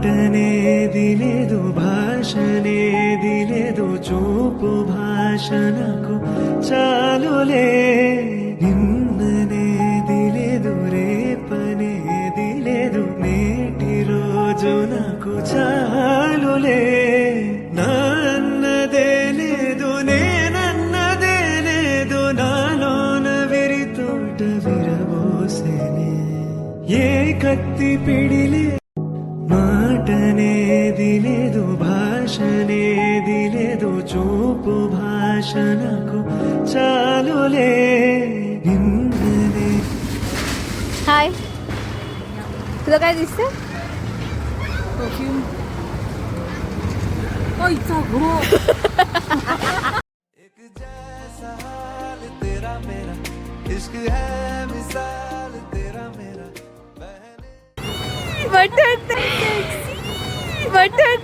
మాటనేది లేదు భాషనేది లేదు చూపు భాష నాకు చాలులే నిన్ననేది లేదు రేపనేది లేదు నేటి రోజు నాకు చాలులే నాన్నదే లేదు నేనన్నదే లేదు నాలోన విరితోట విరబోసేనే ఏ కత్తి పిడిలే మాటనేది లేదు భాషనేది లేదు చూపు భాష నాకు చాలులే నిన్ననే. హాయ్, तुला काय दिसतं? परफ्यूम. इतना घो. एक जैसा हाल तेरा मेरा इश्क है मिसाल तेरा मेरा बटर